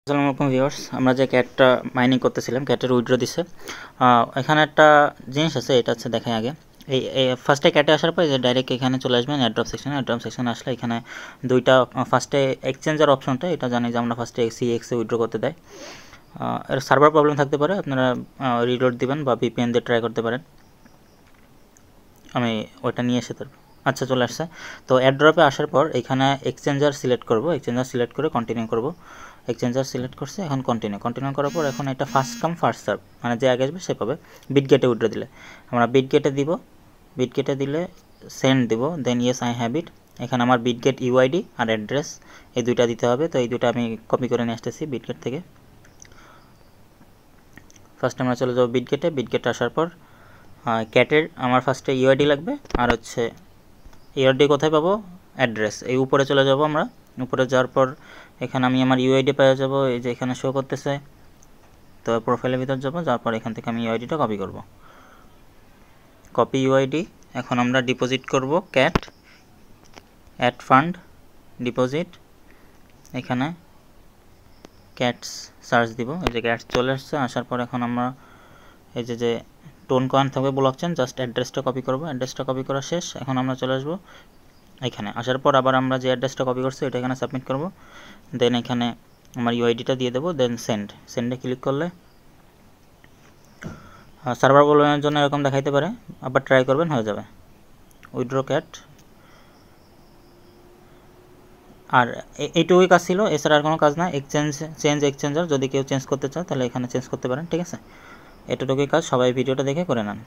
আসসালামু আলাইকুম ভিউয়ার্স, আমরা যে ক্যাটটা মাইনিং করতেছিলাম ক্যাটের উইথড্র দিছে। এখানে একটা জিনিস আছে, এটা হচ্ছে দেখেন আগে এই ফার্স্টে ক্যাটে আসার পর যে ডাইরেক্ট এখানে চলে আসবেন অ্যাড্রপ সেকশনে আসলে এখানে দুইটা ফার্স্টে এক্সচেঞ্জার অপশনটা এটা জানি যে আমরা ফার্স্টে সিএক্সে উইথড্র করতে দেয়। এর সার্ভার প্রবলেম থাকতে পারে, আপনারা রিলোড দিবেন বা ভিপিএন দিয়ে ট্রাই করতে পারেন। আমি ওইটা নিয়ে এসে তারপর আচ্ছা চলে আসছে। তো অ্যাড্রপে আসার পর এখানে এক্সচেঞ্জার সিলেক্ট করব, এক্সচেঞ্জার সিলেক্ট করে কন্টিনিউ করব। এক্সচেঞ্জার সিলেক্ট করছে, এখন কন্টিনিউ করার পর এখন এটা ফার্স্ট কাম ফার্স্ট সার্ভ, মানে যে আগে আসবে সে পাবে। বিটগেটে উইথড্র দিলে আমরা বিটগেটে দিব, বিটগেটে দিলে সেন্ড দিব, দেন ইয়েস আই হ্যাভ ইট। এখানে আমার বিটগেট ইউআইডি আর অ্যাড্রেস এই দুইটা দিতে হবে। তো এই দুটো আমি কপি করে নিয়ে আসতেছি বিটগেট থেকে। ফার্স্ট আমরা চলে যাবো বিটগেটে। বিটগেটে আসার পর ক্যাটের আমার ফার্স্টে ইউআইডি লাগবে, আর হচ্ছে ইউআইডি কোথায় পাবো, অ্যাড্রেস। এই উপরে চলে যাব, আমরা উপরে যাওয়ার পর এখানে আমি আমার ইউআইডি পেয়ে যাব, এই যে এখানে শো করতেছে। তো প্রোফাইলের ভিতর যাব, যাওয়ার পর এখান থেকে আমি ইউআইডিটা কপি করব, কপি ইউআইডি। এখন আমরা ডিপোজিট করব ক্যাট, অ্যাড ফান্ড ডিপোজিট। এখানে ক্যাটস সার্চ দিব, এই যে ক্যাটস চলে আসছে। আসার পর এখন আমরা এই যে টোন কয়েন থাকবে ব্লকচেন, জাস্ট অ্যাড্রেসটা কপি করব। অ্যাড্রেসটা কপি করা শেষ, এখন আমরা চলে আসবো এখানে। আসার পর আবার আমরা যে অ্যাড্রেসটা কপি করছি এটা এখানে সাবমিট করব, দেন এখানে আমার ইউআইডিটা দিয়ে দেবো, দেন সেন্ডে ক্লিক করলে সার্ভার প্রবলেমের জন্য এরকম দেখাইতে পারে, আবার ট্রাই করবেন, হয়ে যাবে উইথড্র ক্যাট। আর এইটুকুই কাজ ছিল, এছাড়া আর কোনো কাজ না। চেঞ্জ এক্সচেঞ্জার যদি কেউ চেঞ্জ করতে চায় তাহলে এখানে চেঞ্জ করতে পারেন, ঠিক আছে। এতটুকুই কাজ, সবাই ভিডিওটা দেখে করে নেন।